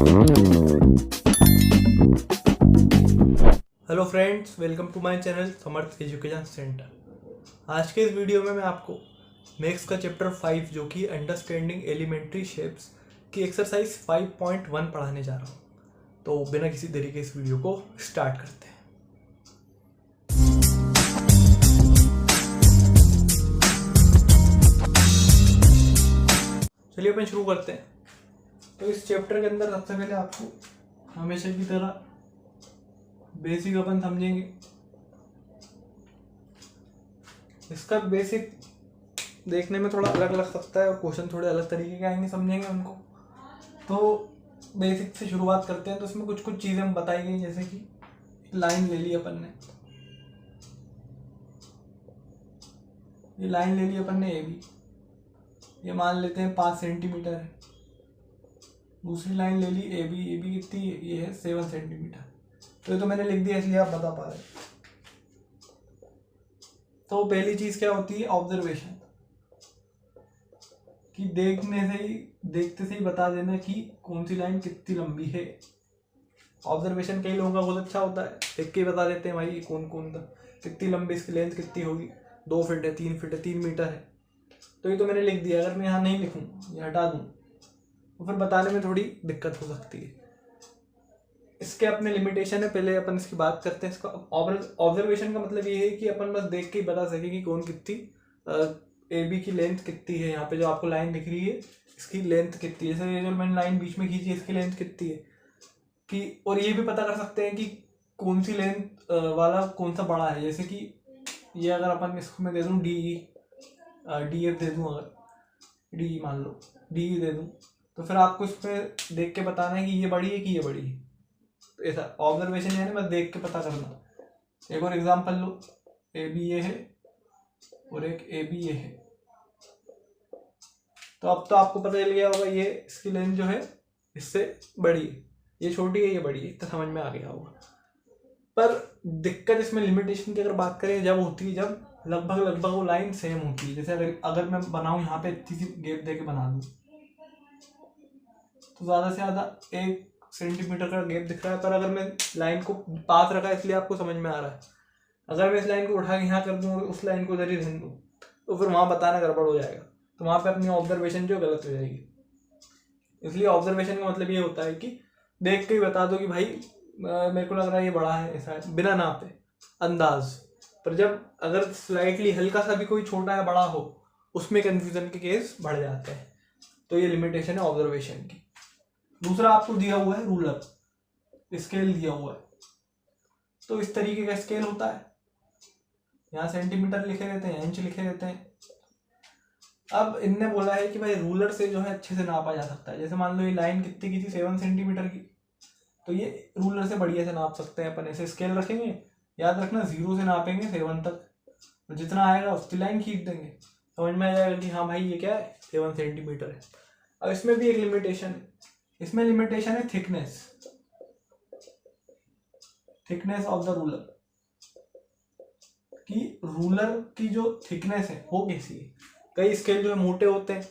Hello friends, welcome to my channel Samarth education centre. आज के इस वीडियो में मैं आपको मैथ्स का चैप्टर 5 जो कि अंडरस्टैंडिंग एलिमेंट्री शेप्स की एक्सरसाइज 5.1 पढ़ाने जा रहा हूँ। तो बिना किसी देरी के इस वीडियो को स्टार्ट करते हैं। चलिए अपन शुरू करते हैं। तो इस चैप्टर के अंदर सबसे पहले आपको हमेशा की तरह बेसिक अपन समझेंगे। इसका बेसिक देखने में थोड़ा अलग लग सकता है और क्वेश्चन थोड़े अलग तरीके के आएंगे, समझेंगे उनको। तो बेसिक से शुरुआत करते हैं। तो इसमें कुछ कुछ चीज़ें बताई गई, जैसे कि लाइन ले ली अपन ने, ये लाइन ले ली अपन ने ए बी, ये मान लेते हैं 5 सेंटीमीटर है। दूसरी लाइन ले ली ए बी कितनी है, ये है 7 सेंटीमीटर। तो ये तो मैंने लिख दिया इसलिए आप बता पा रहे हैं। तो पहली चीज क्या होती है, ऑब्जर्वेशन, कि देखते से ही बता देना कि कौन सी लाइन कितनी लंबी है। ऑब्जर्वेशन कई लोगों का बहुत अच्छा होता है, देख के ही बता देते हैं भाई ये कौन कौन था, कितनी लंबी, इसकी लेंथ कितनी होगी, 2 फीट है, 3 फीट है, 3 मीटर है। तो ये तो मैंने लिख दिया। अगर मैं यहाँ नहीं लिखूँ, ये हटा दूँ, तो फिर बताने में थोड़ी दिक्कत हो सकती है। इसके अपने लिमिटेशन है, पहले अपन इसकी बात करते हैं। इसका ऑब्जर्वेशन का मतलब ये है कि अपन बस देख के ही बता सके कि कौन कितनी ए बी की लेंथ कितनी है। यहाँ पे जो आपको लाइन दिख रही है इसकी लेंथ कितनी है, जैसे ये जो मैंने लाइन बीच में खींची है इसकी लेंथ कितनी है कि, और ये भी पता कर सकते हैं कि कौन सी लेंथ वाला कौन सा बड़ा है। जैसे कि ये अगर अपन इसको मैं दे दूँ डी एफ दे दूँ, अगर डी मान लो डी दे दूँ, तो फिर आपको इस पर देख के बताना है कि ये बड़ी है कि ये बड़ी है। तो ऐसा ऑब्जर्वेशन यानी बस देख के पता करना। एक और एग्जांपल लो, ए बी ये है और एक ए बी ये है। तो अब तो आपको पता चल गया होगा ये इसकी लेंथ जो है इससे बड़ी है, ये छोटी है, ये बड़ी है, तो समझ में आ गया होगा। पर दिक्कत इसमें लिमिटेशन की अगर बात करें जब होती है, जब लगभग वो लाइन सेम होती है। जैसे अगर मैं बनाऊं यहाँ पे इतनी सी गैप दे के बना दूँ, तो ज़्यादा से ज़्यादा 1 सेंटीमीटर का गैप दिख रहा है। पर अगर मैं लाइन को पास रखा इसलिए आपको समझ में आ रहा है। अगर मैं इस लाइन को उठा के यहाँ कर दूँ और उस लाइन को उधर ही रहने दूँ, तो फिर वहाँ बताना गड़बड़ हो जाएगा। तो वहाँ पे अपनी ऑब्जर्वेशन जो गलत हो जाएगी। इसलिए ऑब्जर्वेशन का मतलब ये होता है कि देख के ही बता दो कि भाई मेरे को लग रहा है ये बड़ा है, ऐसा है, बिना नापे, अंदाज। पर जब अगर स्लाइटली हल्का सा भी कोई छोटा या बड़ा हो, उसमें कन्फ्यूजन के केस बढ़ जाते हैं। तो ये लिमिटेशन है ऑब्जर्वेशन की। दूसरा आपको दिया हुआ है रूलर, स्केल दिया हुआ है। तो इस तरीके का स्केल होता है, यहाँ सेंटीमीटर लिखे रहते हैं, इंच लिखे रहते हैं। अब इनने बोला है कि भाई रूलर से जो है अच्छे से नापा जा सकता है। जैसे मान लो ये लाइन कितनी की थी, 7 सेंटीमीटर की, तो ये रूलर से बढ़िया से नाप सकते हैं अपन। ऐसे स्केल रखेंगे, याद रखना 0 से नापेंगे 7 तक, तो जितना आएगा उसकी लाइन खींच देंगे, समझ में आ जाएगा कि हाँ भाई ये क्या है, 7 सेंटीमीटर है। अब इसमें भी एक लिमिटेशन है, इसमें लिमिटेशन है थिकनेस ऑफ द रूलर, कि रूलर की जो थिकनेस है वो कैसी है। कई स्केल जो है मोटे होते हैं,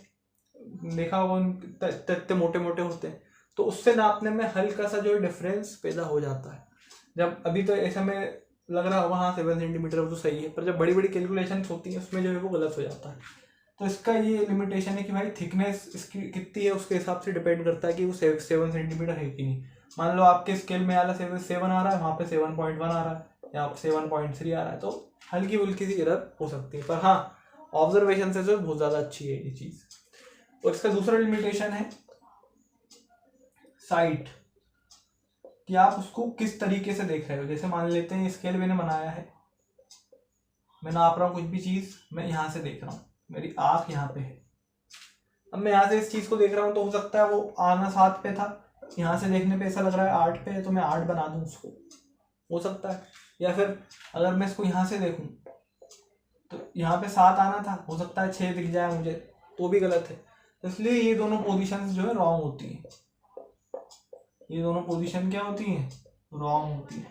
देखा होगा इतने मोटे मोटे होते हैं, तो उससे नापने में हल्का सा जो डिफरेंस पैदा हो जाता है। जब अभी तो ऐसा में लग रहा होगा हाँ 7 सेंटीमीटर तो सही है, पर जब बड़ी बड़ी कैलकुलेशन होती है उसमें जो है वो गलत हो जाता है। तो इसका ये लिमिटेशन है कि भाई थिकनेस इसकी कितनी है उसके हिसाब से डिपेंड करता है कि वो 7 सेंटीमीटर है कि नहीं। मान लो आपके स्केल में आला 7 आ रहा है, वहाँ पे 7.1 आ रहा है या 7.3 आ रहा है, तो हल्की फुल्की सी एरर हो सकती है। पर हाँ ऑब्जर्वेशन से जो बहुत ज़्यादा अच्छी है ये चीज़। और इसका दूसरा लिमिटेशन है साइट, कि आप उसको किस तरीके से देख रहे हो। जैसे मान लेते हैं स्केल मैंने बनाया है, मैं नाप रहा हूँ कुछ भी चीज़, मैं यहाँ से देख रहा हूँ, मेरी आँख यहाँ पे है। अब मैं यहाँ से इस चीज़ को देख रहा हूँ, तो हो सकता है वो आना 7 पे था, यहाँ से देखने पे ऐसा लग रहा है 8 पे है, तो मैं 8 बना दूँ उसको, हो सकता है। या फिर अगर मैं इसको यहाँ से देखूँ तो यहाँ पे 7 आना था, हो सकता है 6 दिख जाए मुझे, तो भी गलत है। तो इसलिए ये दोनों पोजीशंस जो है रॉन्ग होती हैं। ये दोनों पोजीशन क्या होती हैं, रॉन्ग होती है।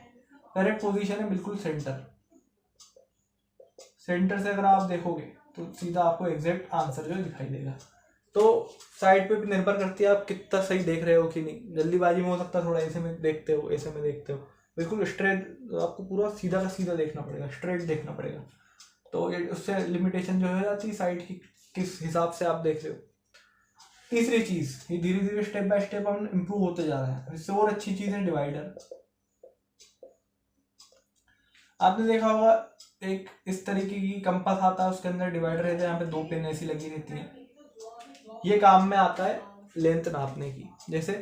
करेक्ट पोजीशन है बिल्कुल सेंटर से अगर आप देखोगे तो सीधा आपको एग्जैक्ट आंसर जो दिखाई देगा। तो साइड पे भी निर्भर करती है आप कितना सही देख रहे हो कि नहीं। जल्दीबाजी में हो सकता है थोड़ा ऐसे में देखते हो, ऐसे में देखते हो, बिल्कुल स्ट्रेट आपको पूरा सीधा का सीधा देखना पड़ेगा, स्ट्रेट देखना पड़ेगा। तो ये उससे लिमिटेशन जो हो जाती है साइड की, किस हिसाब से आप देख रहे हो। तीसरी चीज, ये धीरे धीरे स्टेप बाय स्टेप हम इम्प्रूव होते जा रहे हैं। इससे और अच्छी चीज है डिवाइडर। आपने देखा होगा एक इस तरीके की कंपास आता है, उसके अंदर डिवाइडर रहता है, यहाँ पे 2 पिन ऐसी लगी रहती हैं। ये काम में आता है लेंथ नापने की जैसे,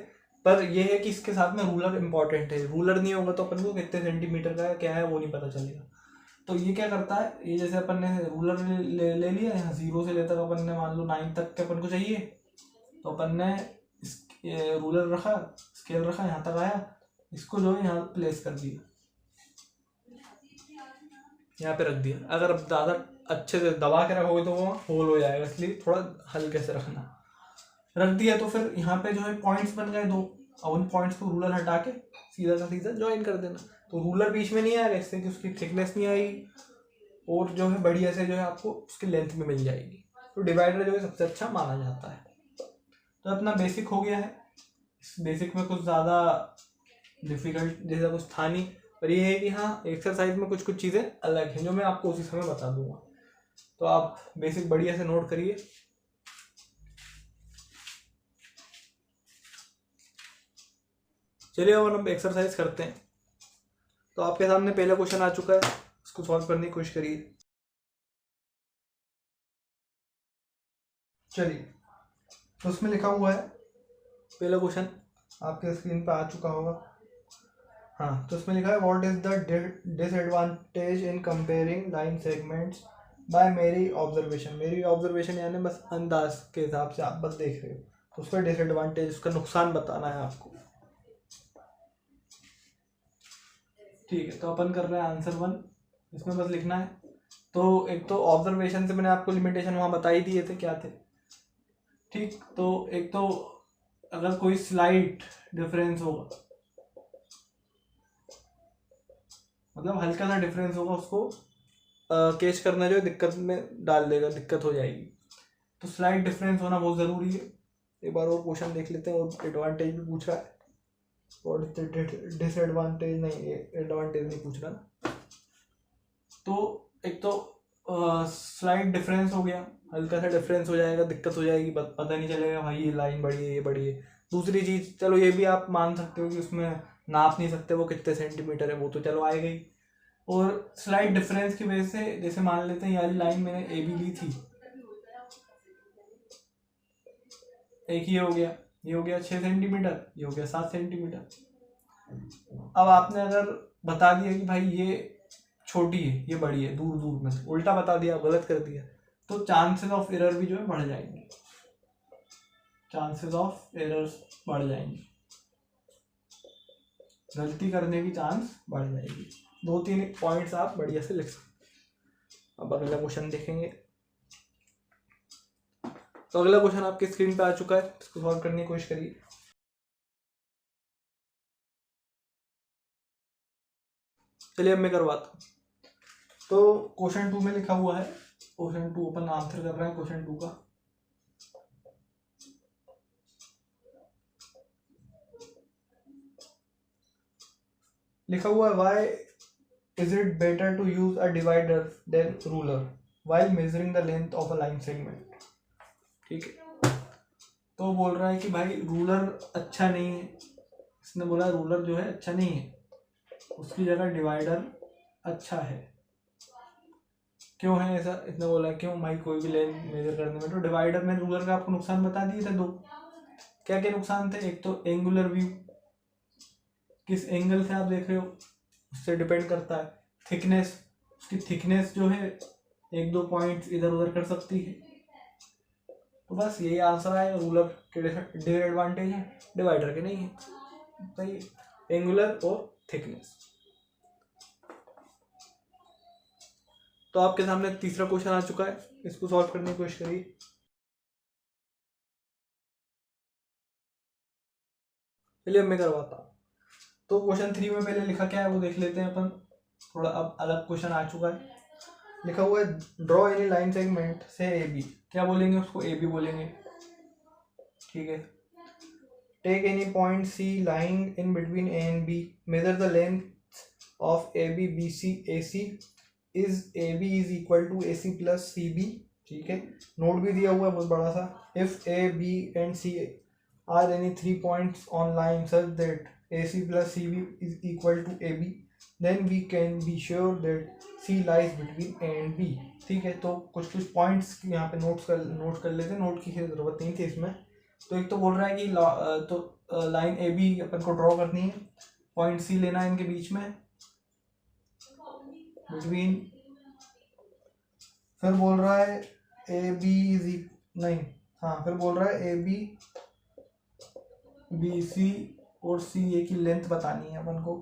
पर ये है कि इसके साथ में रूलर इंपॉर्टेंट है। रूलर नहीं होगा तो अपन को कितने सेंटीमीटर का है क्या है वो नहीं पता चलेगा। तो ये क्या करता है, ये जैसे अपन ने रूलर ले लिया, यहाँ 0 से लेकर अपन ने मान लो 9 तक के अपन को चाहिए, तो अपन ने रूलर रखा, स्केल रखा, यहाँ तक आया, इसको जो है यहाँ प्लेस कर दिया, यहाँ पे रख दिया। अगर अब ज़्यादा अच्छे से दबा के रखोगे तो वो होल हो जाएगा, इसलिए थोड़ा हल्के से रखना। रख दिया तो फिर यहाँ पे जो है पॉइंट्स बन गए 2, और उन पॉइंट्स को रूलर हटा के सीधा का सीधा ज्वाइन कर देना। तो रूलर बीच में नहीं आएगा, इससे कि उसकी थिकनेस नहीं आएगी, और जो है बढ़िया से जो है आपको उसकी लेंथ में मिल जाएगी। तो डिवाइडर जो है सबसे अच्छा माना जाता है। तो अपना बेसिक हो गया है। इस बेसिक में कुछ ज़्यादा डिफिकल्ट जैसा कुछ था नहीं, पर ये है कि हाँ एक्सरसाइज में कुछ कुछ चीज़ें अलग हैं जो मैं आपको उसी समय बता दूंगा। तो आप बेसिक बढ़िया से नोट करिए। चलिए अब हम एक्सरसाइज करते हैं। तो आपके सामने पहला क्वेश्चन आ चुका है, इसको सॉल्व करने की कोशिश करिए। चलिए, तो उसमें लिखा हुआ है, पहला क्वेश्चन आपके स्क्रीन पर आ चुका होगा। हाँ, तो उसमें लिखा है what is the disadvantage in comparing line segments by mere observation. Mere observation यानी बस अंदाज के हिसाब से आप बस देख रहे हो, तो उसका डिसएडवांटेज, उसका नुकसान बताना है आपको। ठीक है, तो अपन कर रहे हैं आंसर 1, इसमें बस लिखना है। तो एक तो ऑब्जर्वेशन से मैंने आपको लिमिटेशन वहाँ बता ही दिए थे क्या थे। ठीक, तो एक तो अगर कोई स्लाइट डिफरेंस होगा, मतलब हल्का सा डिफरेंस होगा, उसको कैच करना जो है दिक्कत में डाल देगा, दिक्कत हो जाएगी। तो स्लाइट डिफरेंस होना बहुत ज़रूरी है। एक बार और क्वेश्चन देख लेते हैं, और एडवांटेज भी पूछ रहा है, और डिसएडवांटेज नहीं, एडवांटेज नहीं पूछ रहा। तो एक तो स्लाइट डिफरेंस हो गया, हल्का सा डिफरेंस हो जाएगा, दिक्कत हो जाएगी, पता नहीं चलेगा भाई ये लाइन बड़ी है ये बड़ी है। दूसरी चीज़, चलो ये भी आप मान सकते हो कि उसमें नाप नहीं सकते वो कितने सेंटीमीटर है, वो तो चलो आएगा ही। और स्लाइट डिफरेंस की वजह से, जैसे मान लेते हैं ये वाली लाइन मैंने ए बी ली थी, एक ये हो गया, ये हो गया 6 सेंटीमीटर, ये हो गया 7 सेंटीमीटर। अब आपने अगर बता दिया कि भाई ये छोटी है ये बड़ी है, दूर दूर में उल्टा बता दिया, गलत कर दिया, तो चांसेस ऑफ एरर भी जो है बढ़ जाएंगे, चांसेस ऑफ एरर्स बढ़ जाएंगे, गलती करने की चांस बढ़ जाएगी। 2-3 पॉइंट्स आप बढ़िया से लिख सकते। अब अगला क्वेश्चन देखेंगे। तो अगला क्वेश्चन आपकी स्क्रीन पे आ चुका है, इसको सॉल्व करने की कोशिश करिए। चलिए अब मैं करवाता हूँ। तो क्वेश्चन 2 में लिखा हुआ है, क्वेश्चन 2 अपन आंसर कर रहे हैं क्वेश्चन 2 का। लिखा हुआ है why is it better to use a divider than ruler while measuring the length of a line segment. ठीक है, तो बोल रहा है कि भाई रूलर अच्छा नहीं है, इसने बोला रूलर जो है अच्छा नहीं है, उसकी जगह डिवाइडर अच्छा है। क्यों है ऐसा, इसने बोला क्यों भाई कोई भी लाइन मेजर करने में। तो डिवाइडर में रूलर का आपको नुकसान बता दिए थे 2, क्या क्या नुकसान थे। एक तो एंगुलर व्यू, किस एंगल से आप देख रहे हो उससे डिपेंड करता है। थिकनेस, उसकी थिकनेस जो है 1-2 पॉइंट्स इधर उधर कर सकती है। तो बस यही आंसर है, रूलर के डिसएडवांटेज है, डिवाइडर के नहीं है। सही, एंगुलर और थिकनेस। तो आपके सामने तीसरा क्वेश्चन आ चुका है, इसको सॉल्व करने की कोशिश करिए। चलिए अब मैं करवाता हूँ। तो क्वेश्चन 3 में पहले लिखा क्या है वो देख लेते हैं अपन, थोड़ा अब अलग क्वेश्चन आ चुका है। लिखा हुआ है ड्रॉ एनी लाइन सेगमेंट से ए बी, क्या बोलेंगे उसको, ए बी बोलेंगे। ठीक है। Take any point C lying in between A and B, measure the length of A B B C A C, is A B is equal to A C plus C B, ठीक है। Note भी दिया हुआ है बहुत बड़ा सा, if A B and C are any 3 points on line such that A C plus C B is equal to A B, then we can be sure that C lies between A and B, ठीक है। तो कुछ points यहाँ पे note कर लेते, note की जरूरत नहीं थी इसमें। तो एक तो बोल रहा है कि लाइन ए बी अपन को ड्रॉ करनी है, पॉइंट सी लेना है इनके बीच में बिटवीन, फिर बोल रहा है ए बी इज नहीं, हाँ फिर बोल रहा है ए बी बी सी और सी ए की लेंथ बतानी है अपन को,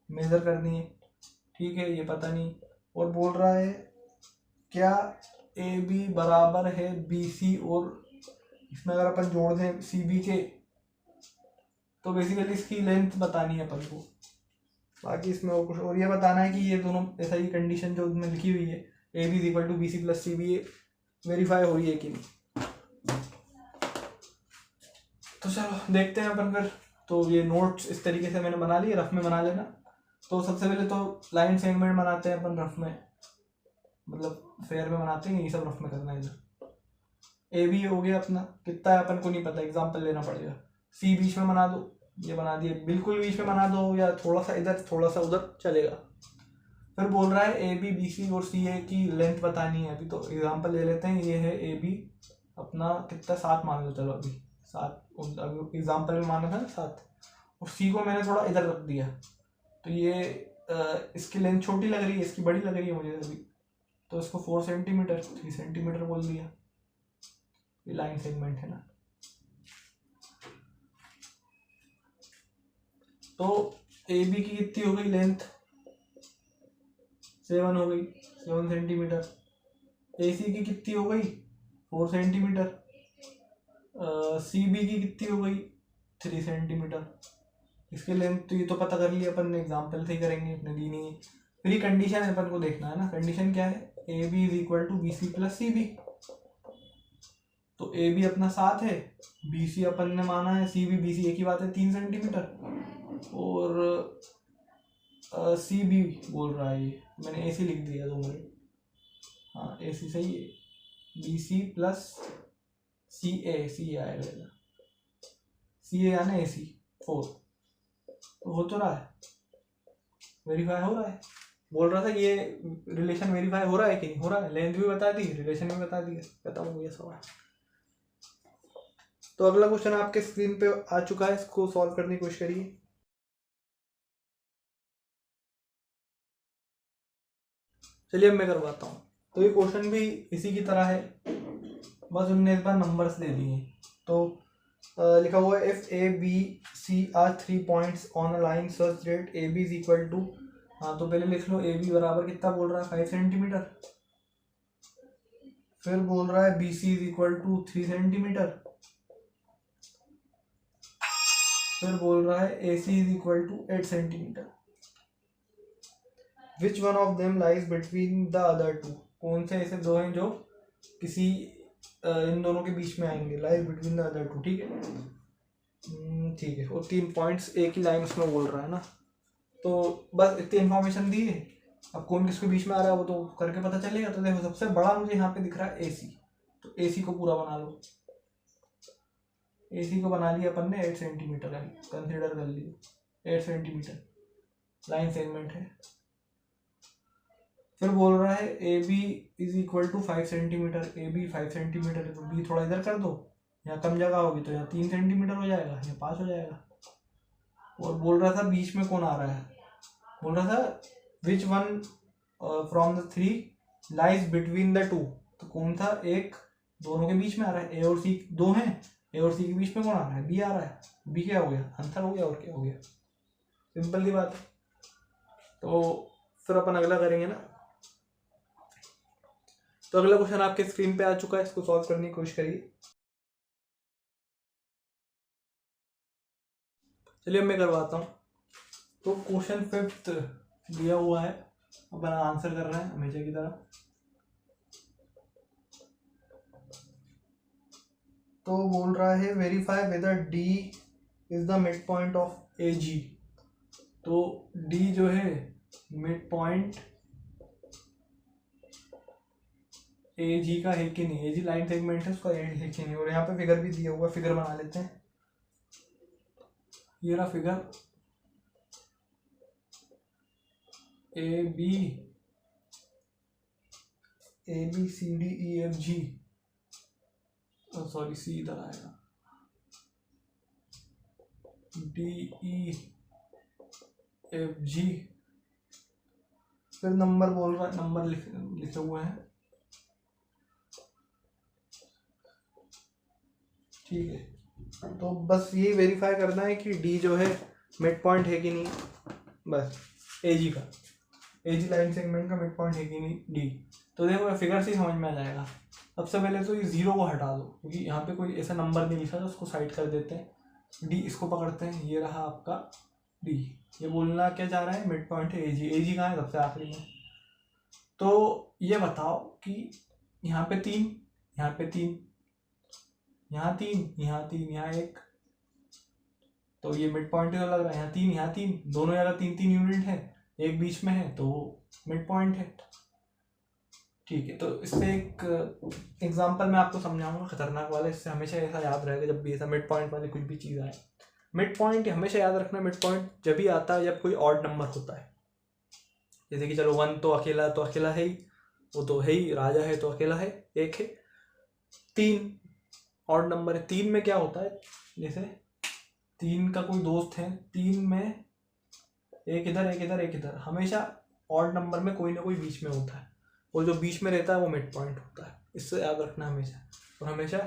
मेजर करनी है, ठीक है, ये पता नहीं। और बोल रहा है क्या ए बी बराबर है बी सी, और इसमें अगर अपन जोड़ दें सी बी के तो बेसिकली इसकी लेंथ बतानी है अपन को। बाकी इसमें और कुछ, और ये बताना है कि ये दोनों ऐसा ही कंडीशन जो उसमें लिखी हुई है A B is equal to B C plus C B verify हो रही है कि नहीं। तो चलो देखते हैं अपन फिर। तो ये नोट्स इस तरीके से मैंने बना लिए, रफ में बना लेना। तो सबसे पहले तो लाइन सेगमेंट बनाते हैं अपन रफ में, मतलब फेयर में बनाते हैं, ये सब रफ में करना है। इधर ए बी हो गया अपना, कितना है अपन को नहीं पता, एग्जाम्पल लेना पड़ेगा। सी बीच में बना दो, ये बना दिए, बिल्कुल बीच में बना दो या थोड़ा सा इधर थोड़ा सा उधर चलेगा। फिर बोल रहा है ए बी बी सी और सी ए की लेंथ बतानी है। अभी तो एग्जाम्पल ले लेते हैं, ये है ए बी अपना कितना 7 मान लो, चलो अभी 7, अभी एग्जाम्पल में माना था ना 7, और सी को मैंने थोड़ा इधर रख दिया, तो ये इसकी लेंथ छोटी लग रही है, इसकी बड़ी लग रही है मुझे अभी, तो इसको 4 सेंटीमीटर 3 सेंटीमीटर बोल दिया। ये लाइन सेगमेंट है ना। तो ए बी की कितनी हो गई लेंथ, 7 हो गई, 7 सेंटीमीटर। ए सी की कितनी हो गई, 4 सेंटीमीटर। सी बी की कितनी हो गई, 3 सेंटीमीटर। इसकी लेंथ तो ये तो पता कर लिया अपन ने, एग्जाम्पल से ही करेंगे, अपने दी नहीं है। फिर ये कंडीशन है अपन को देखना है ना, कंडीशन क्या है, A B is equal to B C plus C B. तो ए बी अपना 7 है, बी सी अपन ने माना है, सी बी बी सी एक ही बात है 3 सेंटीमीटर, और सी बी बोल रहा है, ये मैंने ए सी लिख दिया 2 मिनट, हाँ ए सी सही है, बी सी प्लस सी ए आएगा, सी ए यानी ए सी 4। तो हो तो रहा है, वेरीफाई हो रहा है। बोल रहा था ये रिलेशन वेरीफाई हो रहा है कि नहीं हो रहा है, लेंथ भी बता दी, रिलेशन भी बता दिया, खत्म हो गया सवाल। तो अगला क्वेश्चन आपके स्क्रीन पे आ चुका है, इसको सॉल्व करने की कोशिश करिए। चलिए अब मैं करवाता हूँ। तो ये क्वेश्चन भी इसी की तरह है, बस उनने इस बार नंबर्स दे दिए। तो लिखा हुआ है if A B C are 3 points on a line such that A B is equal to, हाँ तो पहले लिख लो ए बी बराबर कितना बोल रहा है 5 सेंटीमीटर। फिर बोल रहा है B C is equal to 3 centimetre. फिर बोल रहा है A C is equal to 8 centimetre. Which one of them lies between the other two, कौन से ऐसे दो हैं जो किसी इन दोनों के बीच में आएंगे, lies between the other two, ठीक है। ठीक है, और 3 पॉइंट्स एक ही लाइन उसमें बोल रहा है ना। तो बस इतनी इन्फॉर्मेशन दी है, अब कौन किसके बीच में आ रहा है वो तो करके पता चलेगा। तो देखो सबसे बड़ा मुझे यहाँ पे दिख रहा है ए सी, तो ए सी को पूरा बना लो। ए सी को बना लिया अपन ने 8 सेंटीमीटर कंसिडर कर लिया, 8 सेंटीमीटर लाइन सेगमेंट है। फिर बोल रहा है A B is equal to 5 centimetre, A B 5 centimetre है, तो बी थोड़ा इधर कर दो, यहाँ कम जगह होगी तो यहाँ 3 सेंटीमीटर हो जाएगा, यहाँ 5 हो जाएगा। और बोल रहा था बीच में कौन आ रहा है, बोल रहा था which one from the 3 lies between the 2, तो कौन था एक दोनों के बीच में आ रहा है, ए और सी 2 हैं, ए और सी के बीच में कौन आ रहा है, बी आ रहा है। बी क्या हो गया, आंसर हो गया, और क्या हो गया, सिंपल सी बात है। तो फिर अपन अगला करेंगे ना। तो अगला क्वेश्चन आपके स्क्रीन पे आ चुका है, इसको सॉल्व करने की कोशिश करिए। चलिए मैं करवाता हूँ। तो क्वेश्चन 5th दिया हुआ है, अपन आंसर कर रहे हैं हमेशा की तरह। तो बोल रहा है verify whether D is the mid point of A G. तो डी जो है मिड पॉइंट ए जी का है कि नहीं, ए जी लाइन सेगमेंट है उसका एंड है कि नहीं। और यहाँ पे फिगर भी दिया हुआ, फिगर बना लेते हैं। ये रहा figure, A B C D E F G, sorry C इधर आएगा, डी ई एफ जी, फिर नंबर बोल रहा है, नंबर लिखे हुए हैं, ठीक है। तो बस यही वेरीफाई करना है कि डी जो है मिड पॉइंट है कि नहीं, बस ए जी का, ए जी लाइन सेगमेंट का मिड पॉइंट है कि नहीं डी। तो देखो फिगर से ही समझ में आ जाएगा। सबसे पहले तो ये जीरो को हटा दो, क्योंकि यहाँ पे कोई ऐसा नंबर नहीं लिखा, तो उसको साइड कर देते हैं। डी इसको पकड़ते हैं, ये रहा आपका डी। ये बोलना क्या चाह रहा है, मिड पॉइंट है ए जी। ए जी कहाँ है, सबसे आखिरी में। तो ये बताओ कि यहाँ पे 3, यहाँ पे 3, यहाँ 3, यहाँ 3, यहाँ 1, तो ये मिड पॉइंट ही तो लग रहा है। यहाँ 3, यहाँ 3, दोनों जगह 3-3 यूनिट है, एक बीच में है, तो मिड पॉइंट है, ठीक है। तो इससे एक एग्जांपल मैं आपको समझाऊंगा खतरनाक वाला, इससे हमेशा ऐसा याद रहेगा जब भी ऐसा मिड पॉइंट वाली कुछ भी चीज़ आए। मिड पॉइंट हमेशा याद रखना, मिड पॉइंट जब भी आता है जब कोई ऑड नंबर होता है। जैसे कि चलो 1 तो अकेला है ही, वो तो है ही, राजा है तो अकेला है, 1 है। 3 ऑड नंबर है। 3 में क्या होता है, जैसे 3 का कोई दोस्त है, 3 में एक इधर एक इधर एक इधर, हमेशा ऑड नंबर में कोई ना कोई बीच में होता है, और जो बीच में रहता है वो मिड पॉइंट होता है। इससे याद रखना हमेशा। और हमेशा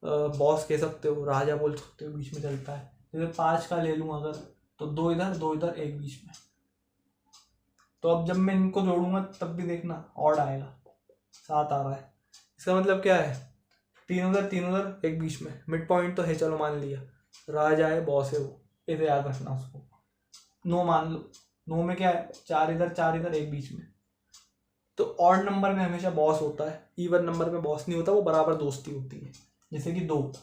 बॉस कह सकते हो, राजा बोल सकते हो, बीच में चलता है। जैसे 5 का ले लूँ अगर, तो 2 इधर 2 इधर, एक बीच में। तो अब जब मैं इनको जोड़ूंगा तब भी देखना ऑड आएगा, 7 आ रहा है। इसका मतलब क्या है, 3 उधर 3 उधर, एक बीच में, मिड पॉइंट तो है, चलो मान लिया, राजा है, बॉस है वो, इसे याद रखना उसको। 9 मान लो, 9 में क्या है, 4 इधर 4 इधर, एक बीच में। तो ऑड नंबर में हमेशा बॉस होता है, इवन नंबर में बॉस नहीं होता, वो बराबर दोस्ती होती है। जैसे कि 2,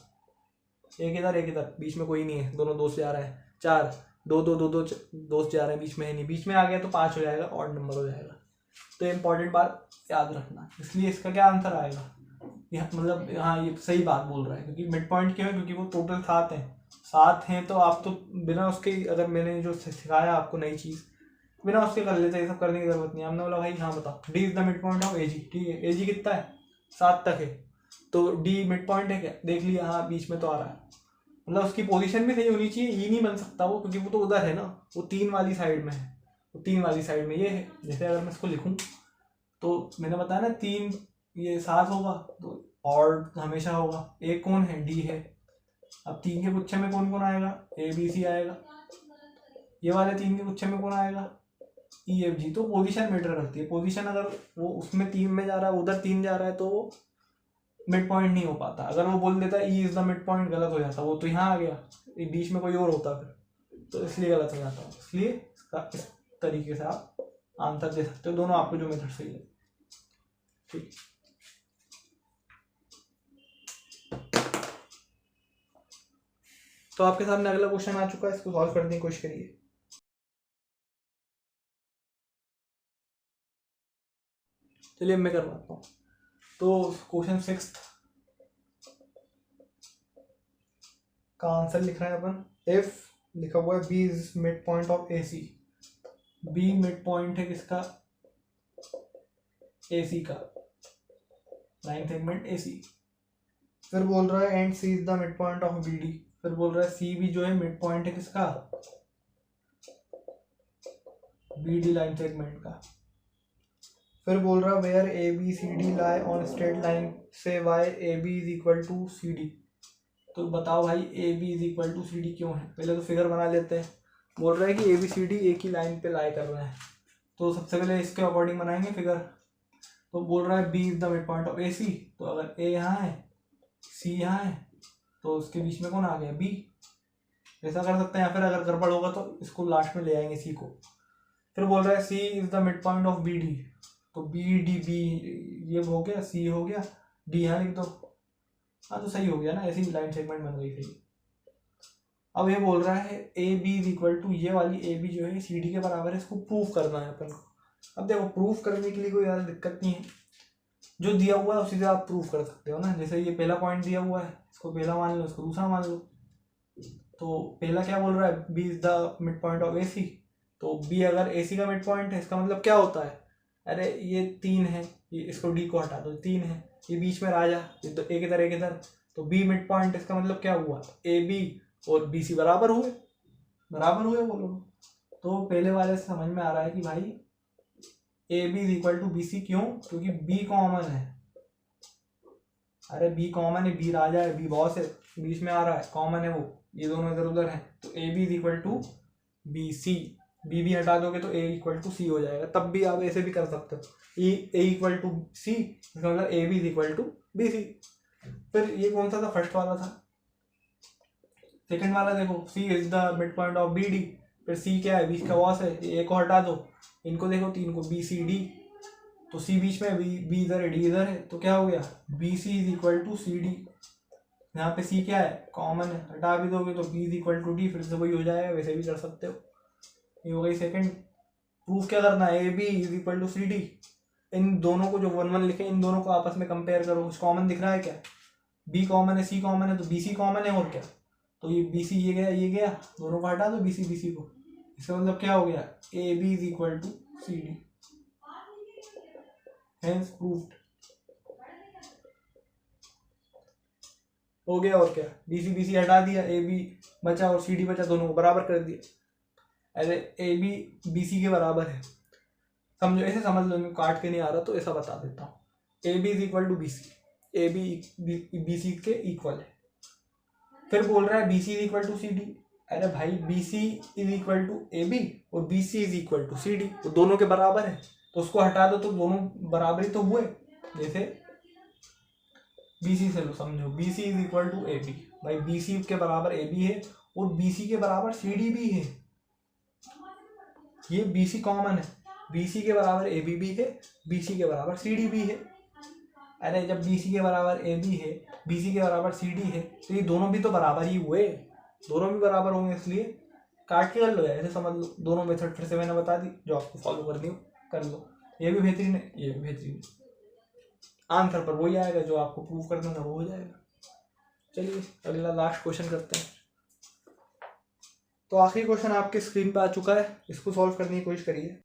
एक इधर एक इधर, बीच में कोई नहीं है, दोनों दोस्त जा रहे हैं। 4, 2 2 2 2 दोस्त जा रहे हैं, बीच में है नहीं, बीच में आ गया तो 5 हो जाएगा, ऑड नंबर हो जाएगा। तो इंपॉर्टेंट बात याद रखना। इसलिए इसका क्या आंसर आएगा, यह मतलब हाँ ये सही बात बोल रहा है, क्योंकि मिड पॉइंट क्यों है, क्योंकि वो टोटल 7 हैं। 7 हैं तो आप तो बिना उसके, अगर मैंने जो सिखाया आपको नई चीज़, बिना उसके कर लेते, ये सब करने की जरूरत नहीं। हमने बोला भाई हाँ बताओ, D is the mid point of A G, ठीक है। ए जी कितना है, 7 तक है, तो डी मिड पॉइंट है क्या, देख लिया, हाँ बीच में तो आ रहा है, मतलब उसकी पोजीशन भी सही होनी चाहिए। ये नहीं बन सकता वो, क्योंकि वो तो उधर है ना, वो 3 वाली साइड में है, वो 3 वाली साइड में ये है। जैसे अगर मैं इसको लिखूँ तो मैंने बताया ना 3, ये 7 होगा, तो और हमेशा होगा। एक कौन है, डी है। अब 3 के गुच्छे में कौन कौन आएगा, ए बी सी आएगा। ये वाले 3 के गुच्छे में कौन आएगा, ई एफ जी। तो पोजीशन मैटर करती है। पोजीशन अगर वो उसमें 3 में जा रहा है, उधर 3 जा रहा है, तो वो मिड पॉइंट नहीं हो पाता। अगर वो बोल देता है E is the mid point, गलत हो जाता, वो तो यहाँ आ गया, बीच में कोई और होता फिर, तो इसलिए गलत हो जाता। इसलिए इसका इस तरीके से आप आंसर दे सकते हो, दोनों आपको जो मेथड सही है, ठीक। तो आपके सामने अगला क्वेश्चन आ चुका है, इसको सॉल्व करने की कोशिश करिए। चलिए मैं करवाता हूँ। तो क्वेश्चन 6 का आंसर लिख रहे हैं अपन। इफ लिखा हुआ है B is mid point of A C, B midpoint है किसका, ए सी का, लाइन सेगमेंट ए सी। फिर बोल रहा है and C is the mid point of B D. फिर बोल रहा है सी भी जो है मिड पॉइंट है किसका, बी डी लाइन सेगमेंट का। फिर बोल रहा है where A B C D lie on straight line say why A B is equal to C D. तो बताओ भाई A B is equal to C D क्यों है। पहले तो फिगर बना लेते हैं। बोल रहा है कि ए बी सी डी एक ही लाइन पे लाई कर रहे हैं, तो सबसे पहले इसके अकॉर्डिंग बनाएंगे फिगर। तो बोल रहा है B is the mid point of A C, तो अगर ए यहाँ है, सी यहाँ है, तो उसके बीच में कौन आ गया, बी। ऐसा कर सकते हैं, या फिर अगर गड़बड़ होगा तो इसको लास्ट में ले आएंगे, सी को। फिर बोल रहा है C is the mid point of B D, तो बी डी, बी ये हो गया, सी हो गया, डी यहाँ लिख दो। हाँ तो सही हो गया ना, ऐसी लाइन सेगमेंट बन गई सही। अब ये बोल रहा है A B is equal to, ये वाली ए बी जो है सी डी के बराबर है, इसको प्रूफ करना है अपन को। अब देखो प्रूफ करने के लिए कोई ज़्यादा दिक्कत नहीं है, जो दिया हुआ है उसी से आप प्रूफ कर सकते हो ना। जैसे ये पहला पॉइंट दिया हुआ है, इसको पहला मान लो, इसको दूसरा मान लो। तो पहला क्या बोल रहा है, B is the mid point of A C. तो बी अगर ए सी का मिड पॉइंट है, इसका मतलब क्या होता है, अरे ये 3 है, ये इसको डी को हटा दो, 3 है, ये बीच में राजा, ये तो एक इधर एक इधर, तो बी मिड पॉइंट, इसका मतलब क्या हुआ, ए बी और बी सी बराबर हुए, बोलो। तो पहले वाले से समझ में आ रहा है कि भाई A B is equal to B C, क्यों, क्योंकि बी कॉमन है। अरे बी कॉमन है, बी राजा है, बी बॉस है, बीच में आ रहा है, कॉमन है वो, ये दोनों इधर उधर हैं, तो A B is equal to B C. B भी हटा दोगे तो ए इक्वल टू सी हो जाएगा। तब भी आप ऐसे भी कर सकते हो, ए इक्वल टू सी, इसका मतलब A B is equal to B C. फिर ये कौन सा था, फर्स्ट वाला था। सेकंड वाला देखो, C is the mid point of B D, फिर सी क्या है, बीच का बॉस है, ए को हटा दो, इनको देखो 3 को, बी सी डी, तो सी बीच में, बी इधर है, डी इधर है, तो क्या हो गया, B C is equal to C D. यहाँ पे सी क्या है, कॉमन है, हटा भी दोगे तो B is equal to D, फिर से वही हो जाएगा, वैसे भी कर सकते हो। ये हो गई सेकंड। प्रूफ क्या करना है, A B is equal to C D. इन दोनों को जो 1 1 लिखे, इन दोनों को आपस में कंपेयर करो, कुछ कॉमन दिख रहा है क्या, बी कॉमन है, सी कॉमन है, तो बी सी कॉमन है, और क्या, तो ये बी सी ये गया, दोनों को हटा दो, बी सी को, इसका मतलब क्या हो गया, A B is equal to C D, hence proved हो गया। और क्या, बी सी हटा दिया, ए बी बचा और सी डी बचा, दोनों को बराबर कर दिया। अरे ए बी बी सी के बराबर है, समझो, ऐसे समझ लो, मैं काट के नहीं आ रहा तो ऐसा बता देता हूँ। A B is equal to B C, A B C के इक्वल है। फिर बोल रहा है B C is equal to C D. अरे भाई B C is equal to A B और B C is equal to C D, तो दोनों के बराबर है, तो उसको हटा दो तो दोनों बराबर ही तो हुए। जैसे बी सी से लो, समझो, B C is equal to A B, भाई बी सी के बराबर ए बी है और बी सी के बराबर सी डी भी है, ये बी सी कॉमन है, बी सी के बराबर ए बी भी है, बी सी के बराबर सी डी भी है। अरे जब बी सी के बराबर ए बी है, बी सी के बराबर सी डी है, तो ये दोनों भी तो बराबर ही हुए, दोनों भी बराबर होंगे, इसलिए काट के कर लो, ऐसे समझ लो। दोनों मेथड फिर से मैंने बता दी, जो आपको फॉलो करनी हो कर लो, ये भी बेहतरीन है, ये भी बेहतरीन है। आंसर पर वही आएगा, जो आपको प्रूव करना था वो हो जाएगा। चलिए अगला लास्ट क्वेश्चन करते हैं। तो आखिरी क्वेश्चन आपके स्क्रीन पे आ चुका है, इसको सॉल्व करने की कोशिश करिए।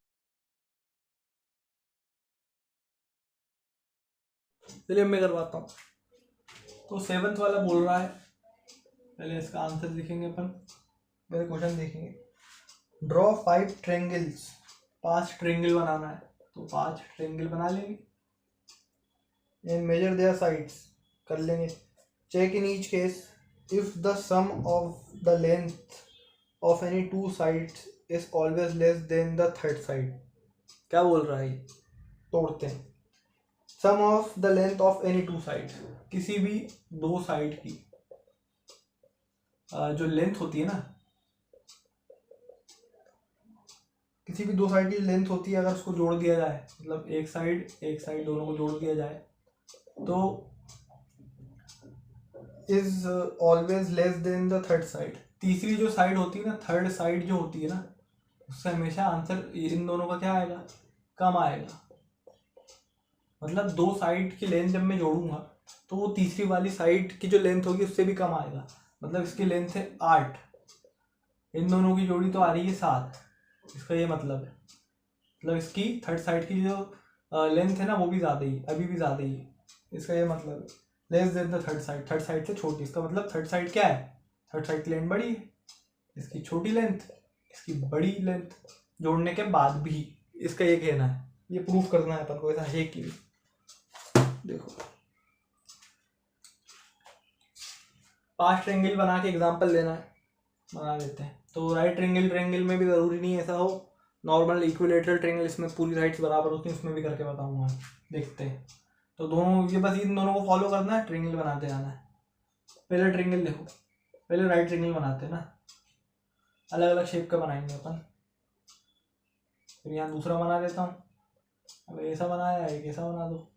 चलिए मैं करवाता हूँ। तो 7th वाला बोल रहा है, पहले इसका आंसर देखेंगे अपन, पहले क्वेश्चन देखेंगे। ड्रॉ 5 ट्रायंगल्स, 5 ट्रायंगल बनाना है, तो 5 ट्रायंगल बना लेंगे एंड मेजर देयर साइड्स, कर लेंगे। Check in each case if the sum of the length of any 2 sides is always less than the third side. क्या बोल रहा है, तोड़ते हैं। Sum of the length of any 2 sides, किसी भी 2 साइड की जो लेंथ होती है ना, किसी भी 2 साइड की लेंथ होती है, अगर उसको जोड़ दिया जाए, मतलब एक साइड दोनों को जोड़ दिया जाए, तो is always less than the third side. तीसरी जो साइड होती है ना, थर्ड साइड जो होती है ना, उससे हमेशा आंसर इन दोनों का क्या आएगा, कम आएगा। मतलब 2 साइड की लेंथ जब मैं जोड़ूंगा तो वो तीसरी वाली साइड की जो लेंथ होगी उससे भी कम आएगा। मतलब इसकी लेंथ है 8, इन दोनों की जोड़ी तो आ रही है 7, इसका ये मतलब है, मतलब इसकी थर्ड साइड की जो लेंथ है ना वो भी ज़्यादा ही, अभी भी ज़्यादा ही है, इसका ये मतलब है less than the third side से छोटी। इसका मतलब थर्ड साइड क्या है, थर्ड साइड की लेंथ बड़ी है, इसकी छोटी लेंथ, इसकी बड़ी लेंथ, जोड़ने के बाद भी, इसका ये कहना है, ये प्रूफ करना है अपन को, ऐसा है कि देखो 5 ट्रायंगल बना के एग्जांपल लेना है, बना लेते हैं। तो राइट ट्रायंगल में भी ज़रूरी नहीं ऐसा हो, नॉर्मल इक्विलेटरल ट्रायंगल, इसमें पूरी साइड्स बराबर होती हैं, उसमें भी करके बताऊंगा, देखते हैं। तो दोनों, ये बस इन दोनों को फॉलो करना है, ट्रायंगल बनाते जाना है। पहले ट्रायंगल देखो, पहले राइट ट्रायंगल बनाते हैं ना, अलग अलग शेप का बनाएंगे अपन। फिर यहाँ दूसरा बना देता हूँ, अब ऐसा बनाया, एक ऐसा बना दो,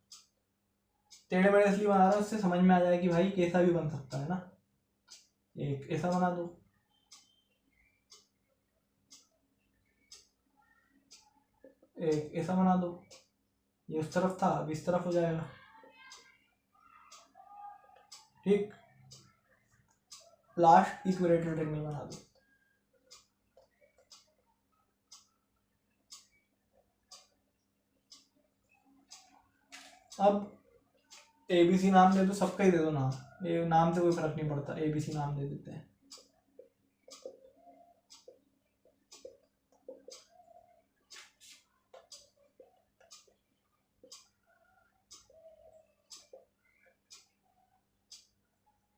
टेढ़े मेढ़े इसलिए बना रहा हूँ, उससे समझ में आ जाए कि भाई कैसा भी बन सकता है ना। एक ऐसा बना दो, एक ऐसा बना दो, ये उस तरफ था अब इस तरफ हो जाएगा, ठीक। लास्ट इक्विलेटरल ट्रायंगल बना दो। अब ABC नाम दे दो, सबका ही दे दो नाम, ये नाम से कोई फर्क नहीं पड़ता, ABC नाम दे देते हैं।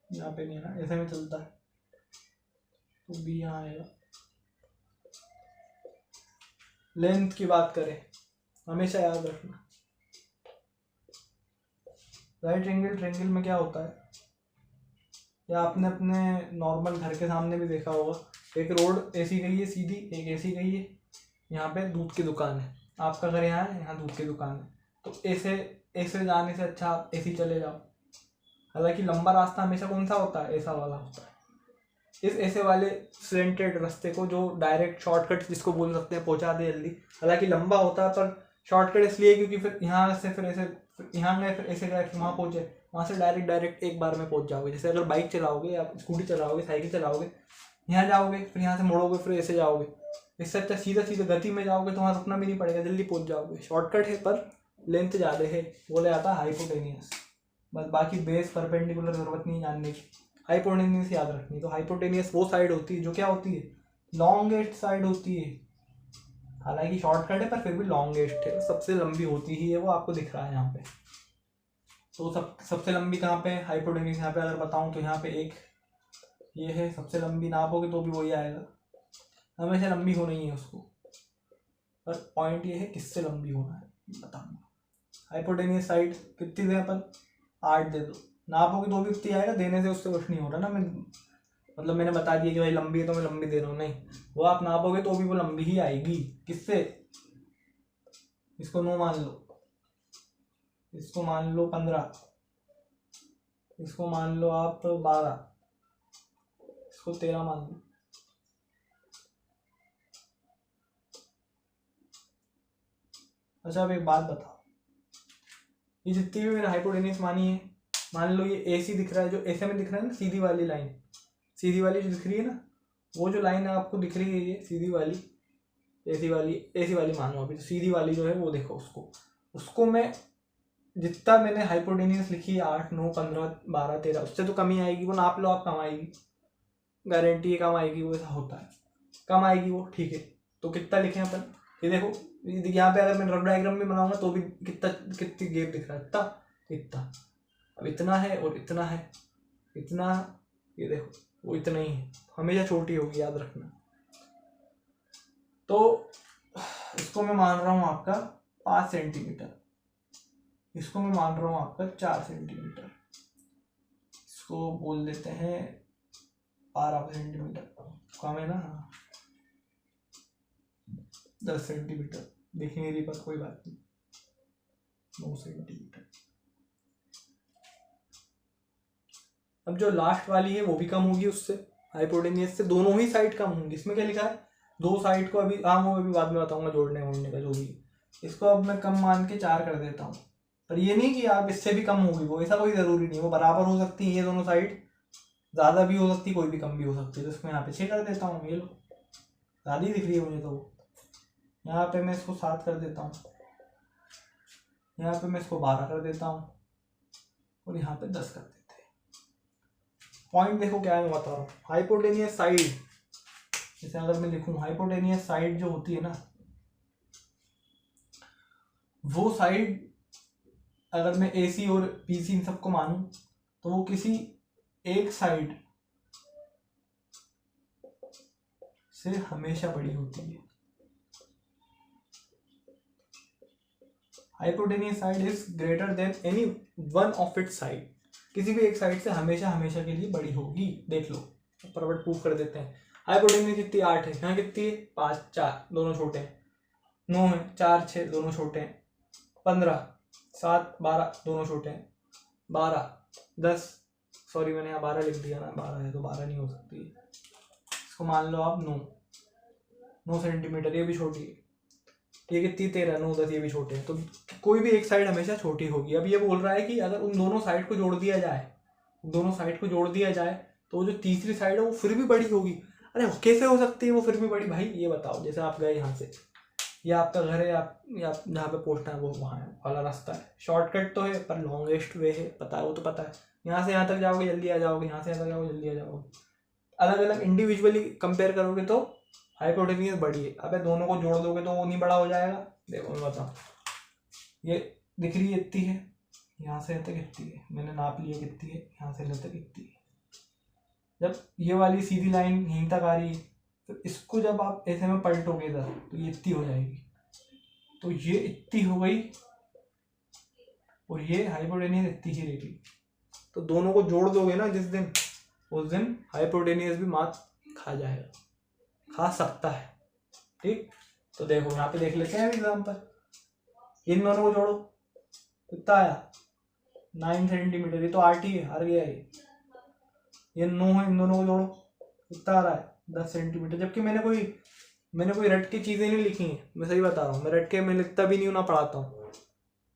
यहाँ पे नहीं है ना, ऐसे में चलता है, तो B यहाँ आएगा। लेंथ की बात करें, हमेशा याद रखना राइट एंगल ट्रायंगल में क्या होता है, या आपने अपने नॉर्मल घर के सामने भी देखा होगा, एक रोड ऐसी गई है सीधी, एक ऐसी गई है, यहाँ पे दूध की दुकान है, आपका घर यहाँ है, यहाँ दूध की दुकान है, तो ऐसे ऐसे जाने से अच्छा आप ऐसे चले जाओ। हालांकि लंबा रास्ता हमेशा कौन सा होता है, ऐसा वाला होता है। इस ऐसे वाले स्लेंटेड रास्ते को, जो डायरेक्ट शॉर्टकट जिसको बोल सकते हैं, पहुंचा दे जल्दी, हालांकि लंबा होता है पर शॉर्टकट इसलिए क्योंकि फिर यहाँ से फिर ऐसे यहाँ गए, फिर ऐसे गए, फिर वहाँ पहुँचे, वहाँ से डायरेक्ट एक बार में पहुँच जाओगे। जैसे अगर बाइक चलाओगे या स्कूटी चलाओगे, साइकिल चलाओगे, यहाँ जाओगे, फिर यहाँ से मुड़ोगे, फिर ऐसे जाओगे, इससे अच्छा सीधा सीधा गति में जाओगे तो वहाँ रुकना भी नहीं पड़ेगा, जल्दी पहुँच जाओगे। शॉर्टकट है पर लेंथ ज़्यादा है, बोला जाता है हाइपोटेनियस। बस बाकी बेस परपेंडिकुलर जरूरत नहीं जानने की, हाइपोटेनियस याद रखनी। तो हाइपोटेनियस वो साइड होती है जो क्या होती है, लॉन्गेस्ट साइड होती है। हालांकि शॉर्टकट है पर फिर भी लॉन्गेस्ट है, सबसे लंबी होती ही है, वो आपको दिख रहा है यहाँ पे। तो सबसे लंबी कहाँ पे, हाइपोटेनियस यहाँ पे अगर बताऊँ तो यहाँ पे एक ये है, सबसे लंबी नापोगे तो भी वही आएगा, हमेशा लंबी होना ही है उसको, पर पॉइंट ये है किससे लंबी होना है बताऊँगा। हाइपोटेनियस साइड कितनी दें अपन, 8 दे दो, नापोगे तो भी उतनी आएगा, देने से उससे कुछ नहीं हो रहा ना, मैं मतलब मैंने बता दिया कि भाई लंबी है तो मैं लंबी दे रहा हूँ, नहीं, वो आप नापोगे तो भी वो लंबी ही आएगी। किससे, इसको 9 मान लो, इसको मान लो 15, इसको मान लो आप 12, इसको 13 मान लो। अच्छा अब एक बात बताओ, ये जितनी भी मैंने हाइपोटेनियस मानी है, मान लो ये AC दिख रहा है, जो ऐसे में दिख रहा है ना, सीधी वाली लाइन, सीधी वाली जो दिख रही है ना, वो जो लाइन आपको दिख रही है ये सीधी वाली, ऐसी वाली मानो अभी, तो सीधी वाली जो है वो देखो, उसको मैं जितना मैंने हाइपोटेनियस लिखी है 8, 9, 15, 12, 13, उससे तो कम ही आएगी, वो नाप लो आप, कम आएगी, गारंटी है कम आएगी, वो ऐसा होता है, कम आएगी वो, ठीक है। तो कितना लिखे अपन, ये देखो यहाँ पे अगर मैं रफ डायग्राम भी बनाऊंगा तो भी कितनी गैप दिख रहा है, इतना, अब इतना है और इतना है, इतना, ये देखो वो इतना ही है, हमेशा छोटी होगी, याद रखना। तो इसको मैं मान रहा हूँ आपका 5 सेंटीमीटर, इसको मैं मान रहा हूँ आपका 4 सेंटीमीटर, इसको बोल देते हैं 12 सेंटीमीटर, कम है ना, 10 सेंटीमीटर देखेंगे नहीं पर कोई बात नहीं, 9 सेंटीमीटर। अब जो लास्ट वाली है वो भी कम होगी उससे, हाइपोटेनियस से दोनों ही साइड कम होंगी। इसमें क्या लिखा है, 2 साइड को, अभी वो अभी बाद में बताऊंगा जोड़ने वोड़ने का जो भी, इसको अब मैं कम मान के 4 कर देता हूँ, पर ये नहीं कि आप इससे भी कम होगी वो, ऐसा कोई ज़रूरी नहीं, वो बराबर हो सकती है ये दोनों साइड, ज़्यादा भी हो सकती है, कोई भी कम भी हो सकती है। तो इसको यहाँ पे 6 कर देता हूँ, ये लो ज़्यादा ही दिख रही है मुझे, तो यहाँ पे मैं इसको 7 कर देता हूँ, यहाँ पे मैं इसको 12 कर देता हूँ, और यहाँ पे 10 कर देते हैं। पॉइंट देखो क्या है, मैं बता रहा हूँ, हाइपोटेनियस साइड, जैसे अगर मैं लिखूँ हाइपोटेनियस साइड जो होती है ना, वो साइड अगर मैं AC और BC इन सबको मानूं तो वो किसी एक साइड से हमेशा बड़ी होती है। Hypotenuse side is greater than any one of its side, किसी भी एक साइड से हमेशा के लिए बड़ी होगी। देख लो फटाफट प्रूफ कर देते हैं। हाइपोटेनियस कितनी 8 है, यहाँ कितनी है 5, 4 दोनों छोटे हैं, 9 है, 4, 6 दोनों छोटे हैं, 15, 7, 12 दोनों छोटे हैं, 12 10, सॉरी मैंने यहाँ 12 लिख दिया ना, 12 है तो 12 नहीं हो सकती, इसको मान लो आप 9 सेंटीमीटर, ये भी छोटी है। ये कितनी 13, 9 10 ये भी छोटे हैं, तो कोई भी एक साइड हमेशा छोटी होगी। अब ये बोल रहा है कि अगर उन दोनों साइड को जोड़ दिया जाए, तो जो तीसरी साइड है वो फिर भी बड़ी होगी। अरे कैसे हो सकती है वो फिर भी बड़ी? भाई ये बताओ, जैसे आप गए यहाँ से, ये आपका घर है, आप जहाँ पे पहुँचना है वो वहाँ है वाला रास्ता है, शॉर्टकट तो है पर लॉन्गेस्ट वे है, पता है, वो तो पता है। यहाँ से यहाँ तक जाओगे जल्दी आ जाओगे, यहाँ से यहाँ तक जाओगे जल्दी आ जाओगे। अलग अलग इंडिविजुअली कंपेयर करोगे तो हाइपोटेन्यूज बड़ी है। अबे दोनों को जोड़ दोगे तो वो नहीं बड़ा हो जाएगा? देखो मैं बताऊँ, ये दिख रही है इतनी है, यहाँ से यहाँ तक इतनी है, मैंने नाप लिया कितनी है, यहाँ से यहाँ तक इतनी है। जब ये वाली सीधी लाइन यहीं तक आ रही है, तो इसको जब आप ऐसे में पलटोगे इधर तो ये इतनी हो जाएगी, तो ये इतनी हो गई और ये हाइपोटेन्यूज इतनी ही रहेगी। तो दोनों को जोड़ दोगे ना जिस दिन, उस दिन हाइपोटेन्यूज भी मात खा जाएगा, खा सकता है। ठीक, तो देखो यहाँ पे देख लेते हैं एग्जाम्पल। इन दोनों को जोड़ो, कितना आया? 9 सेंटीमीटर। ये तो आरटी है, हार गया ये 9 है, इन दोनों को जोड़ो, कितना आ रहा है? 10 सेंटीमीटर। जबकि मैंने कोई रट की चीज़ें नहीं लिखी हैं, मैं सही बता रहा हूँ। मैं रट के मैं लिखता भी नहीं हूँ ना पढ़ाता हूँ,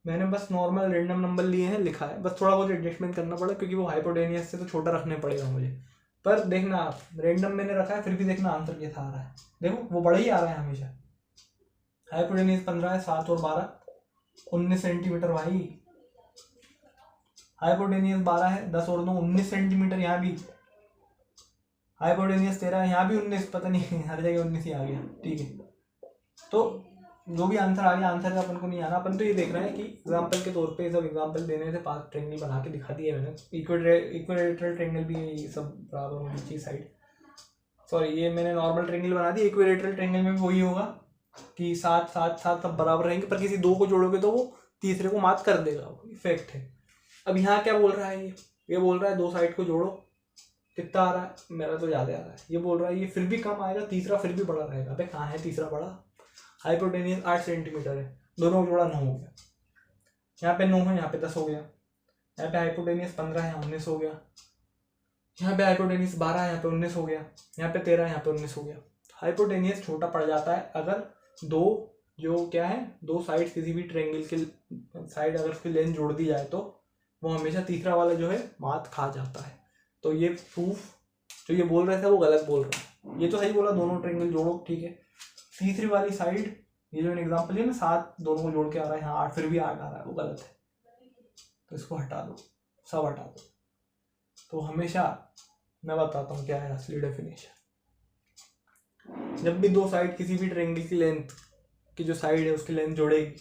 मैंने बस नॉर्मल रेंडम नंबर लिए हैं, लिखा है। बस थोड़ा बहुत एडजस्टमेंट करना पड़ा क्योंकि वो हाइपोटेनियस से तो छोटा रखने पड़ेगा मुझे। पर देखना आप, रेंडम मैंने रखा है फिर भी देखना आंसर कैसा आ रहा है। देखो वो बड़ा ही आ रहा है हमेशा। हाइपोटेनियस 15 है, 7 और 12 19 सेंटीमीटर भाई। हाइपोटेनियस 12 है, 10 और 2 19 सेंटीमीटर। यहाँ भी हाइपोटेनियस 13 है, यहाँ भी 19, पता नहीं हर जगह 19 ही आ गया। ठीक है, तो जो भी आंसर आ गया, आंसर का अपन को नहीं आना, अपन तो ये देख रहे हैं कि एग्जाम्पल के तौर पे सब एग्जाम्पल देने से 5 ट्रेंगल बना के दिखा दिए मैंने। इक्विलेटरल ट्रेंगल भी ये सब बराबर होनी चाहिए साइड। सॉरी, ये मैंने नॉर्मल ट्रेंगल बना दी। इक्विलेटरल ट्रेंगल में भी वही होगा कि 7 7 7 सब बराबर रहेंगे, पर किसी दो को जोड़ोगे तो वो तीसरे को मात कर देगा, वो इफेक्ट है। अब यहाँ क्या बोल रहा है ये बोल रहा है 2 साइड को जोड़ो, कितना आ रहा है? मेरा तो ज़्यादा आ रहा है। ये बोल रहा है ये फिर भी कम आएगा, तीसरा फिर भी बड़ा रहेगा। अबे कहाँ है तीसरा बड़ा? हाइपोटेनियस 8 सेंटीमीटर है, दोनों को जोड़ा 9 हो गया। यहाँ पे 9 है, यहाँ पे 10 हो गया। यहाँ पे हाइपोटेनियस 15 है, यहाँ 19 हो गया। यहाँ पे हाइपोटेनियस 12 है, यहाँ पे 19 हो गया। यहाँ पे 13 है, यहाँ पे 19 हो गया। हाइपोटेनियस छोटा पड़ जाता है अगर दो साइड किसी भी ट्रायंगल के साइड अगर उसकी लेंथ जोड़ दी जाए तो वो हमेशा तीसरा वाला जो है मात खा जाता है। तो ये प्रूफ जो ये बोल रहे थे वो गलत बोल रहा है। ये तो सही बोला, दोनों ट्रायंगल जोड़ो, ठीक है। तीसरी वाली साइड, ये जो एग्जाम्पल है ना 7 दोनों को जोड़ के आ रहा है, यहाँ 8 फिर भी 8 आ रहा है, वो गलत है। तो इसको हटा दो, सब हटा दो। तो हमेशा मैं बताता हूँ क्या है असली डेफिनेशन। जब भी दो साइड किसी भी ट्रायंगल की लेंथ की जो साइड है उसकी लेंथ जोड़ेगी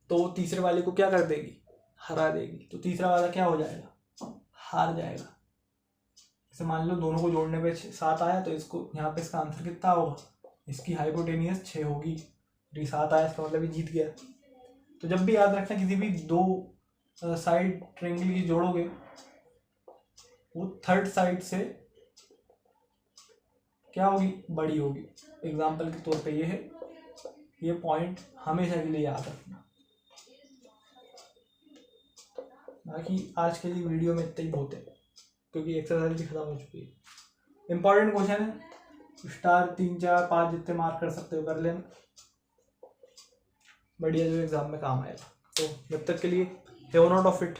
तो वो तीसरे वाले को क्या कर देगी? हरा देगी। तो तीसरा वाला क्या हो जाएगा? हार जाएगा। जैसे मान लो दोनों को जोड़ने पे 7 आया, तो इसको यहाँ पे इसका आंसर कितना होगा? इसकी हाइपोटेनियस 6 होगी। 7 आया, इसका मतलब ये जीत गया। तो जब भी याद रखना किसी भी दो साइड ट्रायंगल की जोड़ोगे वो थर्ड साइड से क्या होगी? बड़ी होगी। एग्जाम्पल के तौर पे ये है, ये पॉइंट हमेशा के लिए याद रखना। बाकी आज के लिए वीडियो में इतना ही बहुत है क्योंकि एक्सरसाइज भी खत्म हो चुकी है। इंपॉर्टेंट क्वेश्चन है, स्टार 3 4 5 जितने मार्क कर सकते हो कर लेना, बढ़िया, जो एग्जाम में काम आएगा। तो जब तक के लिए हैव नॉट ऑफ इट।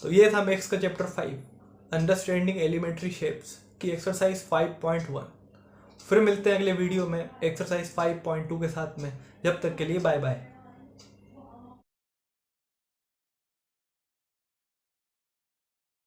तो ये था मैथ्स का चैप्टर 5 अंडरस्टैंडिंग एलिमेंट्री शेप्स की एक्सरसाइज 5.1। फिर मिलते हैं अगले वीडियो में एक्सरसाइज 5.2 के साथ में। जब तक के लिए बाय बाय।